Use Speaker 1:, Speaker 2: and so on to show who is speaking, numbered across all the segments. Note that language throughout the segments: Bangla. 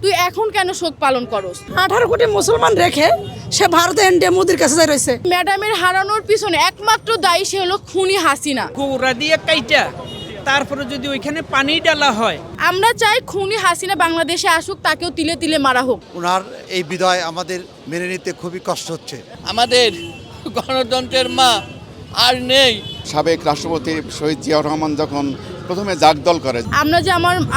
Speaker 1: তুই এখন কেন শোক পালন করস?
Speaker 2: 18 কোটি মুসলমান রেখে সে ভারতে এনডিএ মোদির কাছে যাই রয়েছে।
Speaker 1: ম্যাডামের হারানোর পিছনে একমাত্র দায়ী সে হলো খুনি হাসিনা।
Speaker 3: গোড়া দিয়ে কাইটা তারপরে যদি ওইখানে পানি ডালা হয়।
Speaker 1: আমরা চাই খুনি হাসিনা বাংলাদেশে আসুক, তাকেও তিলে তিলে মারা হোক।
Speaker 4: ওনার এই বিদায় আমাদের মেনে নিতে খুবই কষ্ট হচ্ছে।
Speaker 5: আমাদের গণতন্ত্রের মা আর নেই।
Speaker 6: সাবেক রাষ্ট্রপতি শহীদ জিয়াউর রহমান যখন প্রথমে জাগদল করে,
Speaker 1: আমরা যে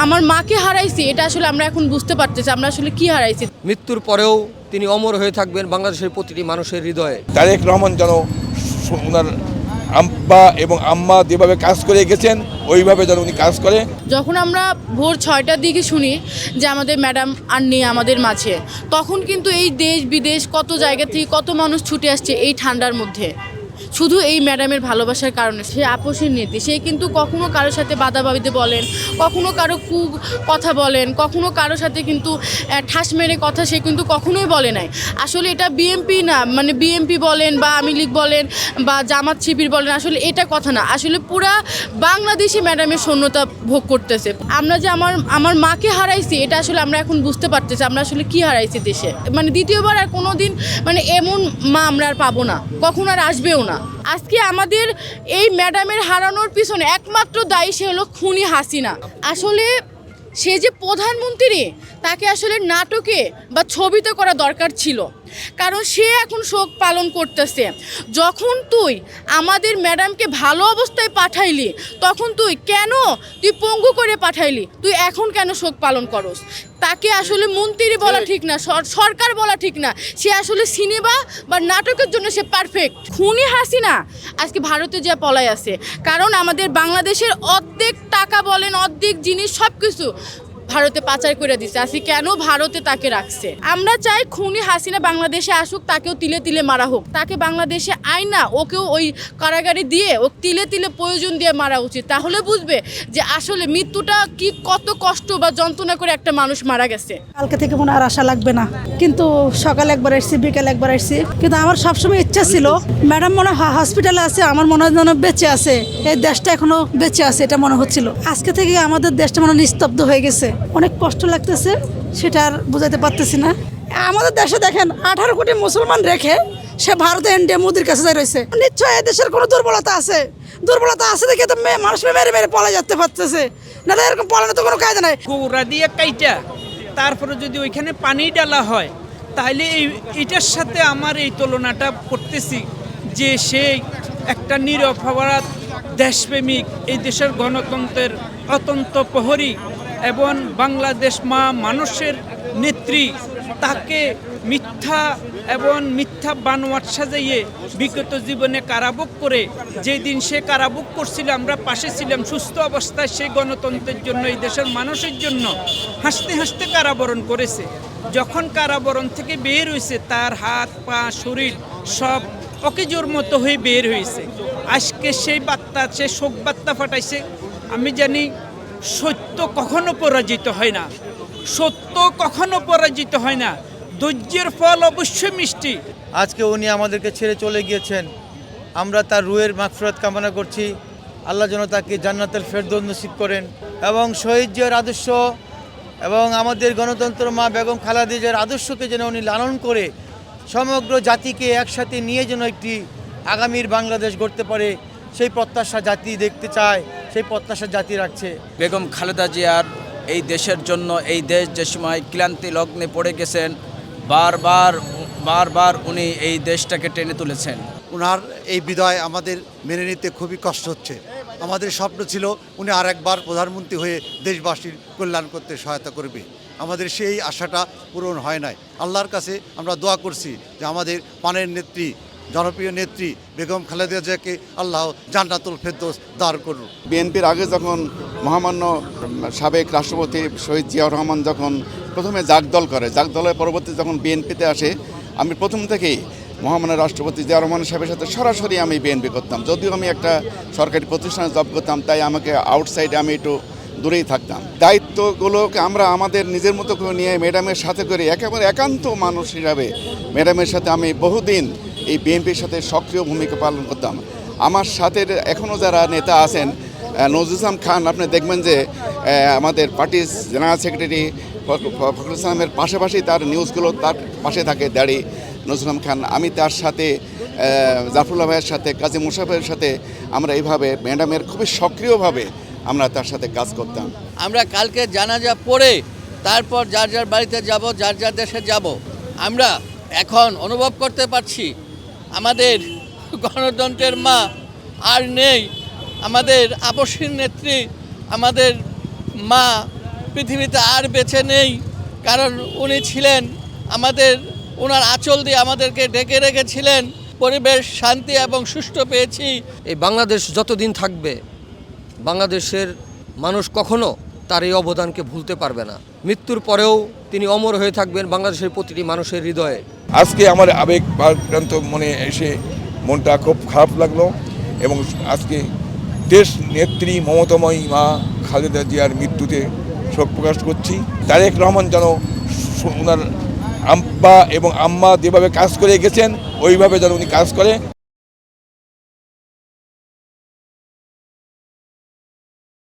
Speaker 1: আমার মাকে হারাইছি, এটা আসলে আমরা এখন বুঝতে পারতেছি আমরা আসলে কি হারাইছি।
Speaker 7: মৃত্যুর পরেও তিনি অমর হয়ে থাকবেন বাংলাদেশের প্রতিটি মানুষের হৃদয়ে।
Speaker 8: তারেক রহমান যেন ওনার আব্বা এবং আম্মা যেভাবে কাজ করে গেছেন ওইভাবে যেন উনি কাজ করে।
Speaker 1: যখন আমরা ভোর 6টার দিকে শুনি যে আমাদের ম্যাডাম আর নেই আমাদের মাঝে, তখন কিন্তু এই দেশ বিদেশ কত জায়গা থেকে কত মানুষ ছুটে আসছে এই ঠান্ডার মধ্যে, শুধু এই ম্যাডামের ভালোবাসার কারণে। সে আপোষের নীতি, সে কিন্তু কখনো কারোর সাথে বাদাবাদিতে বলেন, কখনো কারো কথা বলেন, কখনো কারোর সাথে কিন্তু ঠাস মেরে কথা সে কিন্তু কখনোই বলে নাই। আসলে এটা বিএমপি না, মানে বিএমপি বলেন বা আওয়ামী লীগ বলেন বা জামাত শিবির বলেন, আসলে এটা কথা না। আসলে পুরা বাংলাদেশি ম্যাডামের শূন্যতা ভোগ করতেছে। আমরা যে আমার মাকে হারাইছি, এটা আসলে আমরা এখন বুঝতে পারতেছি আমরা আসলে কি হারাইছি দেশে। মানে দ্বিতীয়বার আর কোনো দিন মানে এমন মা আমরা আর পাবো না, কখন আর আসবেও না। আজকে আমাদের এই ম্যাডামের হারানোর পিছনে একমাত্র দায়ী সে হলো খুনি হাসিনা। আসলে সে যে প্রধানমন্ত্রী, তাকে আসলে নাটকে বা ছবিতে করা দরকার ছিল, কারণ সে এখন শোক পালন করতেছে। যখন তুই আমাদের ম্যাডামকে ভালো অবস্থায় পাঠাইলি, তখন তুই পঙ্গু করে পাঠাইলি, তুই এখন কেন শোক পালন করস? তাকে আসলে মন্ত্রী বলা ঠিক না, সরকার বলা ঠিক না। সে আসলে সিনেমা বা নাটকের জন্য সে পারফেক্ট। খুনি হাসিনা আজকে ভারতে যা পলাই আছে, কারণ আমাদের বাংলাদেশের অর্ধেক টাকা বলেন, অর্ধেক জিনিস সব কিছু ভারতে পাচার করে দিচ্ছে। আজকে কেন ভারতে তাকে রাখছে? আমরা চাই খুনি হাসিনা বাংলাদেশে আসুক, তাকেও তিলে তিলে মারা হোক। তাকে বাংলাদেশে আয় না, ওকেও ওই কারাগারে দিয়ে ও তিলে তিলে প্রয়োজন দিয়ে মারা উচিত। তাহলে বুঝবে যে আসলে মৃত্যুটা কি, কত কষ্ট বা যন্ত্রণা করে একটা মানুষ মারা গেছে।
Speaker 2: কালকে থেকে মনে আর আশা লাগবে না, কিন্তু সকালে একবার আসছি, বিকেলে একবার আসছি, কিন্তু আমার সবসময় ইচ্ছা ছিল ম্যাডাম মনে হয় হসপিটালে আছে, আমার মনে হয় যেন বেঁচে আছে, এই দেশটা এখনো বেঁচে আছে, এটা মনে হচ্ছিল। আজকে থেকে আমাদের দেশটা মনে নিস্তব্ধ হয়ে গেছে, অনেক কষ্ট লাগতেছে, সেটা আর বোঝাতে পারতেছি না। আমাদের দেশে দেখেন 18 কোটি মুসলমান রেখে সে ভারতে এনডিএ মোদির কাছে যাই রয়েছে। নিশ্চয়ই এই দেশের কোনো দুর্বলতা আছে দেখে তো মানুষ মেরে মেরে পলা যেতে পারতেছে না, এরকম পলানো তো কোনো কায়দা নাই।
Speaker 3: গোড়া দিয়ে কাইটা তারপরে যদি ওইখানে পানি ডালা হয়, তাহলে এটার সাথে আমার এই তুলনাটা করতেছি যে সেই একটা নিরপরাধ দেশপ্রেমিক, এই দেশের গণতন্ত্রের অত্যন্ত প্রহরী এবং বাংলাদেশ মা মানুষের নেত্রী, তাকে মিথ্যা বানোয়াট সাজাইয়ে বিগত জীবনে কারাভোগ করে, যেদিন সে কারাভোগ করছিল আমরা পাশে ছিলাম, সুস্থ অবস্থায় সেই গণতন্ত্রের জন্য, এই দেশের মানুষের জন্য হাসতে হাসতে কারাবরণ করেছে। যখন কারাবরণ থেকে বের হয়েছে, তার হাত পা শরীর সব অকেজোর মতো হয়ে বের হয়েছে। আজকে সেই বার্তা, সে শোক বার্তা ফাটাইছে। আমি জানি সত্য কখনো পরাজিত হয় না, সত্য কখনো পরাজিত হয় না, ধৈর্যের ফল অবশ্যই মিষ্টি।
Speaker 5: আজকে উনি আমাদেরকে ছেড়ে চলে গিয়েছেন, আমরা তার রুহের মাগফিরাত কামনা করছি। আল্লাহ যেন তাকে জান্নাতুল ফেরদৌস নসিব করেন, এবং শহীদ জিয়ার আদর্শ এবং আমাদের গণতন্ত্র মা বেগম খালেদা জিয়ার আদর্শকে যেন উনি লালন করে সমগ্র জাতিকে একসাথে নিয়ে যেন একটি আগামীর বাংলাদেশ গড়তে পারে, সেই প্রত্যাশা জাতি দেখতে চায়, সেই প্রত্যাশা জাতি রাখছে।
Speaker 9: বেগম খালেদা জিয়ার এই দেশের জন্য, এই দেশ যে সময় ক্লান্তি লগ্নে পড়ে গেছেন, বারবার উনি এই দেশটাকে টেনে তুলেছেন।
Speaker 4: ওনার এই বিদায় আমাদের মেনে নিতে খুবই কষ্ট হচ্ছে। আমাদের স্বপ্ন ছিল উনি আর একবার প্রধানমন্ত্রী হয়ে দেশবাসীর কল্যাণ করতে সহায়তা করবে। আমাদের সেই আশাটা পূরণ হয় নাই। আল্লাহর কাছে আমরা দোয়া করছি যে আমাদের প্রাণের নেত্রী, জনপ্রিয় নেত্রী বেগম খালেদা জিয়াকে আল্লাহ জান্নাতুল ফেরদৌস দান করুন।
Speaker 6: বিএনপির আগে যখন মহামান্য সাবেক রাষ্ট্রপতি শহীদ জিয়াউর রহমান যখন প্রথমে জাগদল করে, জাগদলের পরবর্তী যখন বিএনপিতে আসে, আমি প্রথম থেকেই মহামান্য রাষ্ট্রপতি জিয়াউর রহমান সাহেবের সাথে সরাসরি আমি বিএনপি করতাম। যদিও আমি একটা সরকারি প্রতিষ্ঠানে জব করতাম, তাই আমাকে আউটসাইডে আমি একটু দূরেই থাকতাম। দায়িত্বগুলোকে আমরা আমাদের নিজের মতো করে নিয়ে ম্যাডামের সাথে করে একেবারে একান্ত মানুষ হিসাবে ম্যাডামের সাথে আমি বহুদিন এই বিএনপির সাথে সক্রিয় ভূমিকা পালন করতাম। আমার সাথে এখনও যারা নেতা আছেন, নজরুল ইসলাম খান, আপনি দেখবেন যে আমাদের পার্টির জেনারেল সেক্রেটারি ফখরুল ইসলামের পাশাপাশি তার নিউজগুলো তার পাশে থাকে দাঁড়িয়ে নজরুল খান। আমি তার সাথে জাফরুল্লাহ ভাইয়ের সাথে কাজী মুশাফের সাথে আমরা এইভাবে ম্যাডামের খুবই সক্রিয়ভাবে আমরা তার সাথে কাজ করতাম।
Speaker 10: আমরা কালকে জানাজা পড়ে তারপর যার যার বাড়িতে যাব, যার যার দেশে যাব। আমরা এখন অনুভব করতে পারছি আমাদের গণতন্ত্রের মা আর নেই, আমাদের আপসীর নেত্রী, আমাদের মা পৃথিবীতে আর বেঁচে নেই। কারণ উনি ছিলেন আমাদের, ওনার আঁচল দিয়ে আমাদেরকে ঢেকে রেখেছিলেন। পরিবেশ শান্তি এবং সুষ্ঠু পেয়েছি।
Speaker 7: এই বাংলাদেশ যতদিন থাকবে, বাংলাদেশের মানুষ কখনো তার এই অবদানকে ভুলতে পারবে না। মৃত্যুর পরেও তিনি অমর হয়ে থাকবেন বাংলাদেশের প্রতিটি মানুষের হৃদয়ে।
Speaker 8: আজকে আমার আবেগ ভারাক্রান্ত মনে এসে মনটা খুব খারাপ লাগলো এবং আজকে দেশ নেত্রী মমতাময়ী মা খালেদা জিয়ার মৃত্যুতে শোক প্রকাশ করছি। তারেক রহমান যেন ওনার আব্বা এবং আম্মা যেভাবে কাজ করে গেছেন ওইভাবে যেন উনি কাজ করে।